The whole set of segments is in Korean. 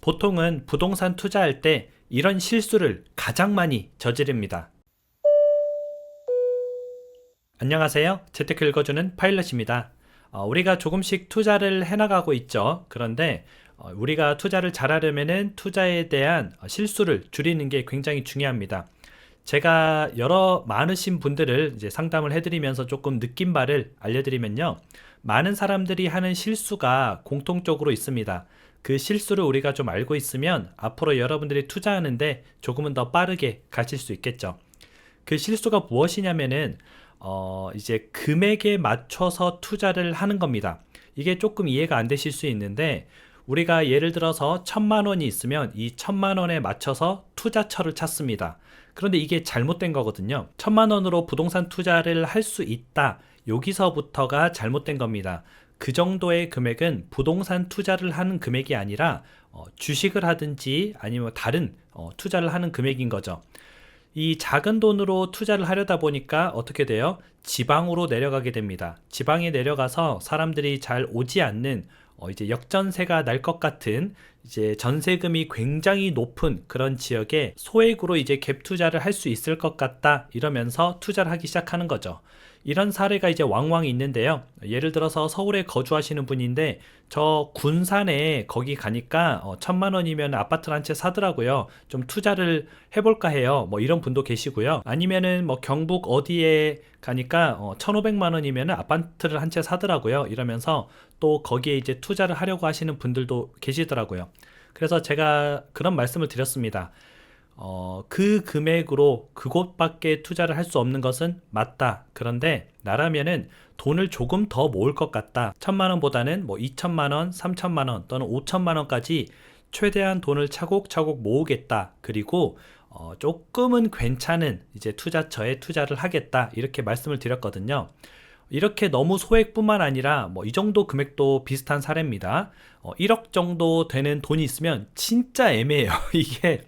보통은 부동산 투자할 때 이런 실수를 가장 많이 저지릅니다. 안녕하세요. 재테크 읽어주는 파일럿입니다. 우리가 조금씩 투자를 해나가고 있죠. 그런데 우리가 투자를 잘하려면 투자에 대한 실수를 줄이는 게 굉장히 중요합니다. 제가 많으신 분들을 이제 상담을 해드리면서 조금 느낀 바를 알려드리면요. 많은 사람들이 하는 실수가 공통적으로 있습니다. 그 실수를 우리가 좀 알고 있으면 앞으로 여러분들이 투자하는데 조금은 더 빠르게 가실 수 있겠죠. 그 실수가 무엇이냐면은 이제 금액에 맞춰서 투자를 하는 겁니다. 이게 조금 이해가 안 되실 수 있는데 우리가 예를 들어서 1,000만 원이 있으면 이 1,000만 원에 맞춰서 투자처를 찾습니다. 그런데 이게 잘못된 거거든요. 1,000만 원으로 부동산 투자를 할 수 있다. 여기서부터가 잘못된 겁니다. 그 정도의 금액은 부동산 투자를 하는 금액이 아니라 주식을 하든지 아니면 다른 투자를 하는 금액인 거죠. 이 작은 돈으로 투자를 하려다 보니까 어떻게 돼요? 지방으로 내려가게 됩니다. 지방에 내려가서 사람들이 잘 오지 않는 이제 역전세가 날 것 같은 이제 전세금이 굉장히 높은 그런 지역에 소액으로 이제 갭 투자를 할 수 있을 것 같다 이러면서 투자를 하기 시작하는 거죠. 이런 사례가 이제 왕왕 있는데요. 예를 들어서 서울에 거주하시는 분인데 저 군산에 거기 가니까 1,000만 원이면 아파트를 한 채 사더라고요. 좀 투자를 해볼까 해요. 뭐 이런 분도 계시고요. 아니면은 뭐 경북 어디에 가니까 1,500만 원이면 아파트를 한 채 사더라고요. 이러면서 또 거기에 이제 투자를 하려고 하시는 분들도 계시더라고요. 그래서 제가 그런 말씀을 드렸습니다. 그 금액으로 그곳밖에 투자를 할 수 없는 것은 맞다. 그런데 나라면은 돈을 조금 더 모을 것 같다. 1,000만 원보다는 뭐 2,000만 원, 3,000만 원 또는 5,000만 원까지 최대한 돈을 차곡차곡 모으겠다. 그리고 조금은 괜찮은 이제 투자처에 투자를 하겠다. 이렇게 말씀을 드렸거든요. 이렇게 너무 소액뿐만 아니라 뭐 이 정도 금액도 비슷한 사례입니다. 1억 정도 되는 돈이 있으면 진짜 애매해요. 이게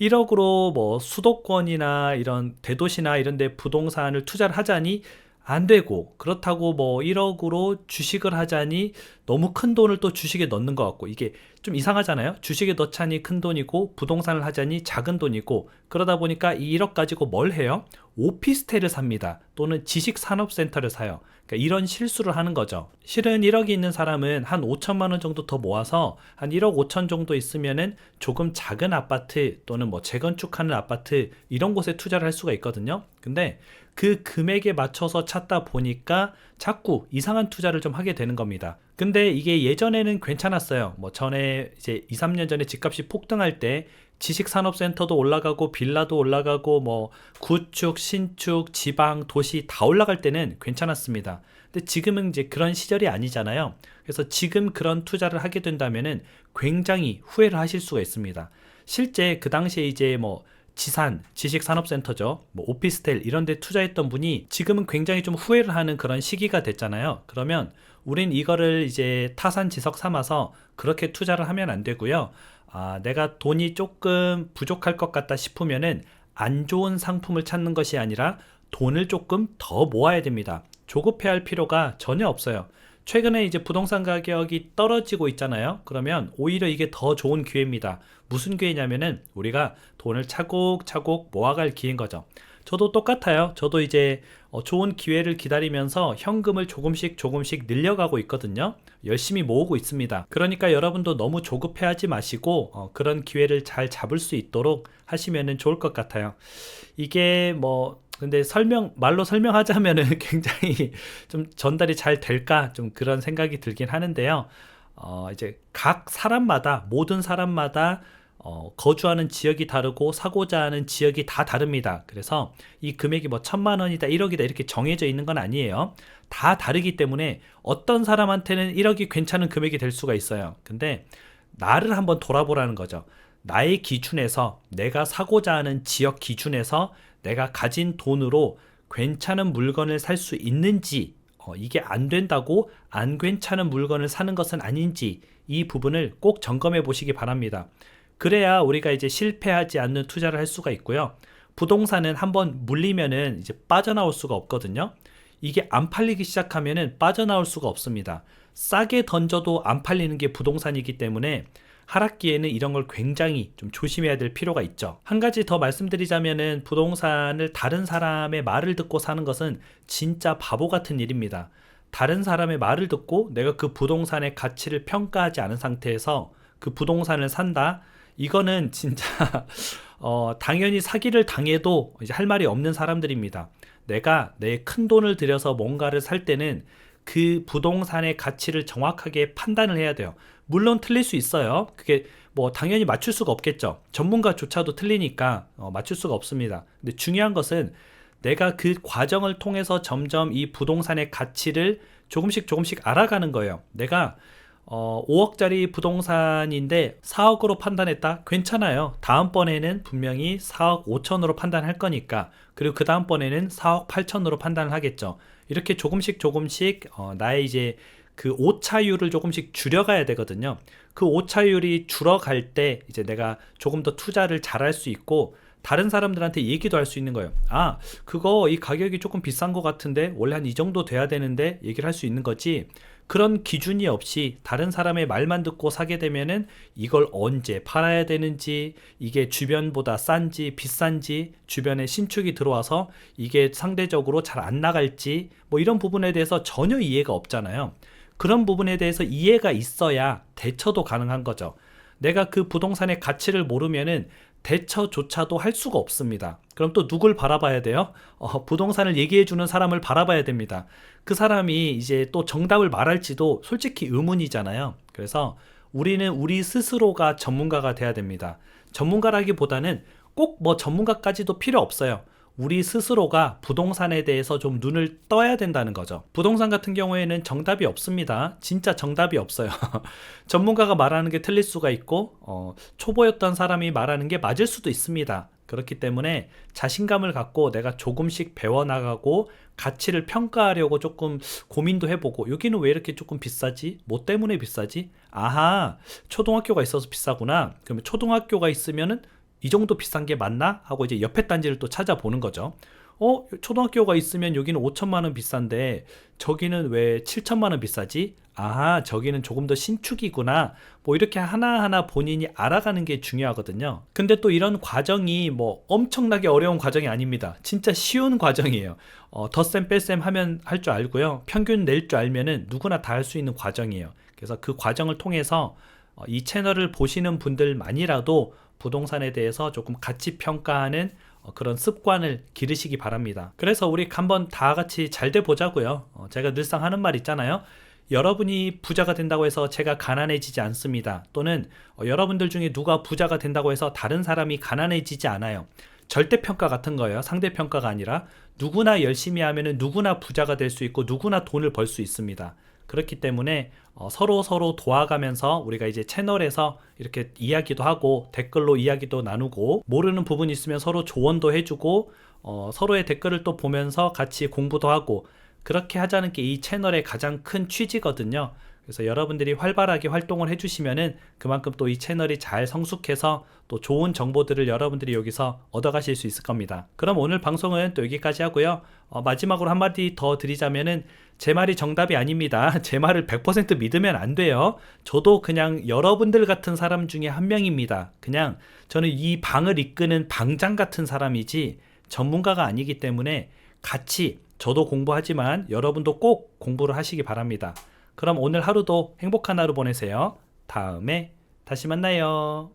1억으로 뭐 수도권이나 이런 대도시나 이런 데 부동산을 투자를 하자니 안 되고, 그렇다고 뭐 1억으로 주식을 하자니 너무 큰 돈을 또 주식에 넣는 것 같고, 이게 좀 이상하잖아요. 주식에 넣자니 큰 돈이고 부동산을 하자니 작은 돈이고, 그러다 보니까 이 1억 가지고 뭘 해요? 오피스텔을 삽니다. 또는 지식산업센터를 사요. 그러니까 이런 실수를 하는 거죠. 실은 1억이 있는 사람은 한 5천만 원 정도 더 모아서 한 1억 5천 정도 있으면은 조금 작은 아파트 또는 뭐 재건축하는 아파트 이런 곳에 투자를 할 수가 있거든요. 근데 그 금액에 맞춰서 찾다 보니까 자꾸 이상한 투자를 좀 하게 되는 겁니다. 근데 이게 예전에는 괜찮았어요. 뭐 전에 이제 2, 3년 전에 집값이 폭등할 때 지식산업센터도 올라가고 빌라도 올라가고 뭐 구축, 신축, 지방, 도시 다 올라갈 때는 괜찮았습니다. 근데 지금은 이제 그런 시절이 아니잖아요. 그래서 지금 그런 투자를 하게 된다면은 굉장히 후회를 하실 수가 있습니다. 실제 그 당시에 이제 뭐 지산, 지식산업센터죠. 뭐 오피스텔 이런 데 투자했던 분이 지금은 굉장히 좀 후회를 하는 그런 시기가 됐잖아요. 그러면 우린 이거를 이제 타산지석 삼아서 그렇게 투자를 하면 안 되고요. 내가 돈이 조금 부족할 것 같다 싶으면은 안 좋은 상품을 찾는 것이 아니라 돈을 조금 더 모아야 됩니다. 조급해할 필요가 전혀 없어요. 최근에 이제 부동산 가격이 떨어지고 있잖아요. 그러면 오히려 이게 더 좋은 기회입니다. 무슨 기회냐면은 우리가 돈을 차곡차곡 모아갈 기회인 거죠. 저도 똑같아요. 저도 이제 좋은 기회를 기다리면서 현금을 조금씩 늘려가고 있거든요. 열심히 모으고 있습니다. 그러니까 여러분도 너무 조급해하지 마시고 그런 기회를 잘 잡을 수 있도록 하시면 좋을 것 같아요. 이게 뭐 근데 말로 설명하자면은 굉장히 좀 전달이 잘 될까 좀 그런 생각이 들긴 하는데요. 이제 각 사람마다 모든 사람마다 거주하는 지역이 다르고 사고자 하는 지역이 다 다릅니다. 그래서 이 금액이 뭐 1,000만 원이다 1억이다 이렇게 정해져 있는 건 아니에요. 다 다르기 때문에 어떤 사람한테는 1억이 괜찮은 금액이 될 수가 있어요. 근데 나를 한번 돌아보라는 거죠. 나의 기준에서 내가 사고자 하는 지역 기준에서 내가 가진 돈으로 괜찮은 물건을 살 수 있는지, 이게 안 된다고 안 괜찮은 물건을 사는 것은 아닌지 이 부분을 꼭 점검해 보시기 바랍니다. 그래야 우리가 이제 실패하지 않는 투자를 할 수가 있고요. 부동산은 한번 물리면은 이제 빠져나올 수가 없거든요. 이게 안 팔리기 시작하면은 빠져나올 수가 없습니다. 싸게 던져도 안 팔리는 게 부동산이기 때문에 하락기에는 이런 걸 굉장히 좀 조심해야 될 필요가 있죠. 한 가지 더 말씀드리자면은 부동산을 다른 사람의 말을 듣고 사는 것은 진짜 바보 같은 일입니다. 다른 사람의 말을 듣고 내가 그 부동산의 가치를 평가하지 않은 상태에서 그 부동산을 산다? 이거는 진짜 당연히 사기를 당해도 이제 할 말이 없는 사람들입니다. 내가 내 큰 돈을 들여서 뭔가를 살 때는 그 부동산의 가치를 정확하게 판단을 해야 돼요. 물론 틀릴 수 있어요. 그게 뭐 당연히 맞출 수가 없겠죠. 전문가조차도 틀리니까 맞출 수가 없습니다. 근데 중요한 것은 내가 그 과정을 통해서 점점 이 부동산의 가치를 조금씩 알아가는 거예요. 내가 5억짜리 부동산인데 4억으로 판단했다? 괜찮아요. 다음번에는 분명히 4억 5천으로 판단할 거니까, 그리고 그 다음번에는 4억 8천으로 판단을 하겠죠. 이렇게 조금씩 나의 이제 그 오차율을 조금씩 줄여가야 되거든요. 그 오차율이 줄어갈 때 이제 내가 조금 더 투자를 잘할 수 있고 다른 사람들한테 얘기도 할 수 있는 거예요. 아, 그거 이 가격이 조금 비싼 것 같은데 원래 한 이 정도 돼야 되는데, 얘기를 할 수 있는 거지. 그런 기준이 없이 다른 사람의 말만 듣고 사게 되면은 이걸 언제 팔아야 되는지, 이게 주변보다 싼지 비싼지, 주변에 신축이 들어와서 이게 상대적으로 잘 안 나갈지, 뭐 이런 부분에 대해서 전혀 이해가 없잖아요. 그런 부분에 대해서 이해가 있어야 대처도 가능한 거죠. 내가 그 부동산의 가치를 모르면은 대처조차도 할 수가 없습니다. 그럼 또 누굴 바라봐야 돼요? 부동산을 얘기해주는 사람을 바라봐야 됩니다. 그 사람이 이제 또 정답을 말할지도 솔직히 의문이잖아요. 그래서 우리는 우리 스스로가 전문가가 돼야 됩니다. 전문가라기보다는 꼭 뭐 전문가까지도 필요 없어요. 우리 스스로가 부동산에 대해서 좀 눈을 떠야 된다는 거죠. 부동산 같은 경우에는 정답이 없습니다. 진짜 정답이 없어요. 전문가가 말하는 게 틀릴 수가 있고 초보였던 사람이 말하는 게 맞을 수도 있습니다. 그렇기 때문에 자신감을 갖고 내가 조금씩 배워나가고 가치를 평가하려고 조금 고민도 해보고, 여기는 왜 이렇게 조금 비싸지? 뭐 때문에 비싸지? 아하, 초등학교가 있어서 비싸구나. 그러면 초등학교가 있으면은 이 정도 비싼 게 맞나? 하고 이제 옆에 단지를 또 찾아보는 거죠. 초등학교가 있으면 여기는 5천만 원 비싼데 저기는 왜 7천만 원 비싸지? 아하, 저기는 조금 더 신축이구나. 뭐 이렇게 하나하나 본인이 알아가는 게 중요하거든요. 근데 또 이런 과정이 뭐 엄청나게 어려운 과정이 아닙니다. 진짜 쉬운 과정이에요. 덧셈 뺄셈 하면 할 줄 알고요. 평균 낼 줄 알면은 누구나 다 할 수 있는 과정이에요. 그래서 그 과정을 통해서 이 채널을 보시는 분들만이라도 부동산에 대해서 조금 가치 평가하는 그런 습관을 기르시기 바랍니다. 그래서 우리 한번 다 같이 잘 돼 보자고요. 제가 늘상 하는 말 있잖아요. 여러분이 부자가 된다고 해서 제가 가난해지지 않습니다. 또는 여러분들 중에 누가 부자가 된다고 해서 다른 사람이 가난해지지 않아요. 절대평가 같은 거예요. 상대평가가 아니라 누구나 열심히 하면은 누구나 부자가 될 수 있고 누구나 돈을 벌 수 있습니다. 그렇기 때문에 서로 도와가면서 우리가 이제 채널에서 이렇게 이야기도 하고 댓글로 이야기도 나누고, 모르는 부분 있으면 서로 조언도 해주고 서로의 댓글을 또 보면서 같이 공부도 하고, 그렇게 하자는 게 이 채널의 가장 큰 취지거든요. 그래서 여러분들이 활발하게 활동을 해주시면은 그만큼 또 이 채널이 잘 성숙해서 또 좋은 정보들을 여러분들이 여기서 얻어가실 수 있을 겁니다. 그럼 오늘 방송은 또 여기까지 하고요. 마지막으로 한마디 더 드리자면은, 제 말이 정답이 아닙니다. 제 말을 100% 믿으면 안 돼요. 저도 그냥 여러분들 같은 사람 중에 한 명입니다. 그냥 저는 이 방을 이끄는 방장 같은 사람이지 전문가가 아니기 때문에, 같이 저도 공부하지만 여러분도 꼭 공부를 하시기 바랍니다. 그럼 오늘 하루도 행복한 하루 보내세요. 다음에 다시 만나요.